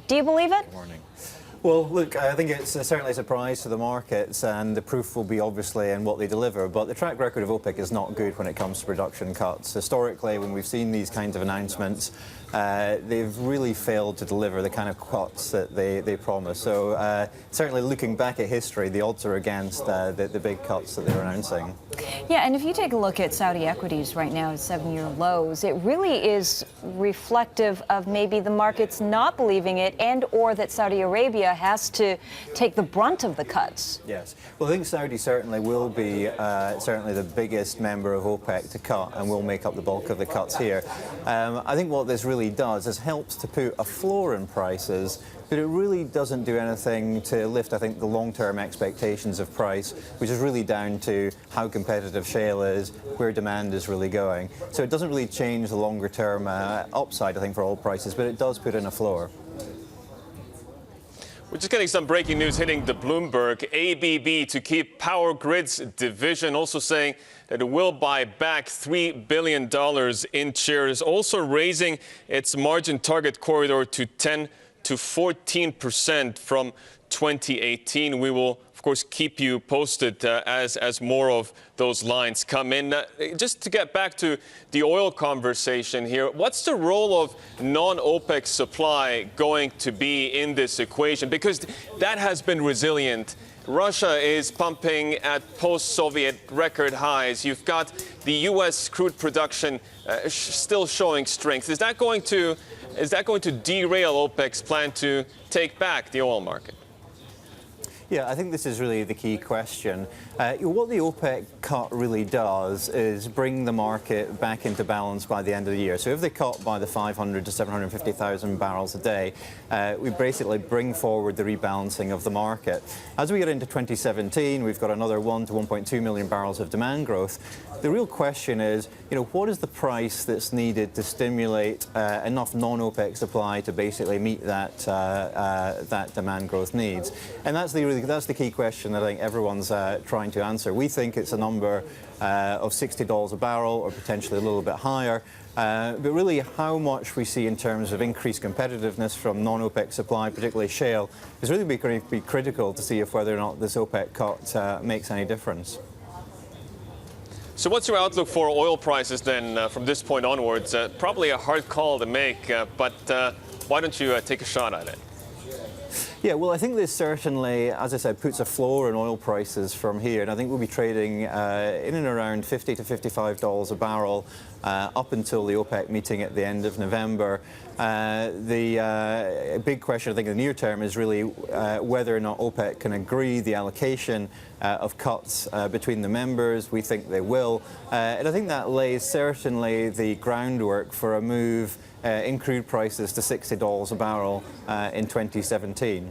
Do you believe it? Good morning. Well, look, I think it's certainly a surprise to the markets, and the proof will be obviously in what they deliver. But the track record of OPEC is not good when it comes to production cuts. Historically, when we've seen these kinds of announcements, they've really failed to deliver the kind of cuts that they promise. So certainly looking back at history, the odds are against the big cuts that they're announcing. Yeah, and if you take a look at Saudi equities right now at 7-year lows, it really is reflective of maybe the markets not believing it, and or that Saudi Arabia has to take the brunt of the cuts. Yes. Well, I think Saudi certainly will be certainly the biggest member of OPEC to cut, and will make up the bulk of the cuts here. I think what this really does is helps to put a floor in prices, but it really doesn't do anything to lift, I think, the long-term expectations of price, which is really down to how competitive shale is, where demand is really going. So it doesn't really change the longer-term upside, I think, for oil prices, but it does put in a floor. We're just getting some breaking news hitting the Bloomberg. ABB to keep Power Grids division, also saying that it will buy back $3 billion in shares, also raising its margin target corridor to 10 to 14% from 2018. We will, of course, keep you posted as more of those lines come in. Just to get back to the oil conversation here, what's the role of non-OPEC supply going to be in this equation? Because that has been resilient. Russia is pumping at post-Soviet record highs. You've got the U.S. crude production still showing strength. Is that going to derail OPEC's plan to take back the oil market? Yeah, I think this is really the key question. What the OPEC cut really does is bring the market back into balance by the end of the year. So if they cut by the 500 to 750,000 barrels a day, we basically bring forward the rebalancing of the market. As we get into 2017, we've got another 1 to 1.2 million barrels of demand growth. The real question is, what is the price that's needed to stimulate enough non-OPEC supply to basically meet that that demand growth needs? And that's the key question that I think everyone's trying to answer. We think it's a number of $60 a barrel, or potentially a little bit higher. But really, how much we see in terms of increased competitiveness from non-OPEC supply, particularly shale, is really going to be critical to see if whether or not this OPEC cut makes any difference. So what's your outlook for oil prices then from this point onwards? Probably a hard call to make, but why don't you take a shot at it? Yeah, well, I think this certainly, as I said, puts a floor in oil prices from here, and I think we'll be trading in and around $50 to $55 a barrel up until the OPEC meeting at the end of November. The big question, I think, in the near term is really whether or not OPEC can agree the allocation of cuts between the members. We think they will, and I think that lays certainly the groundwork for a move in crude prices to $60 a barrel in 2017.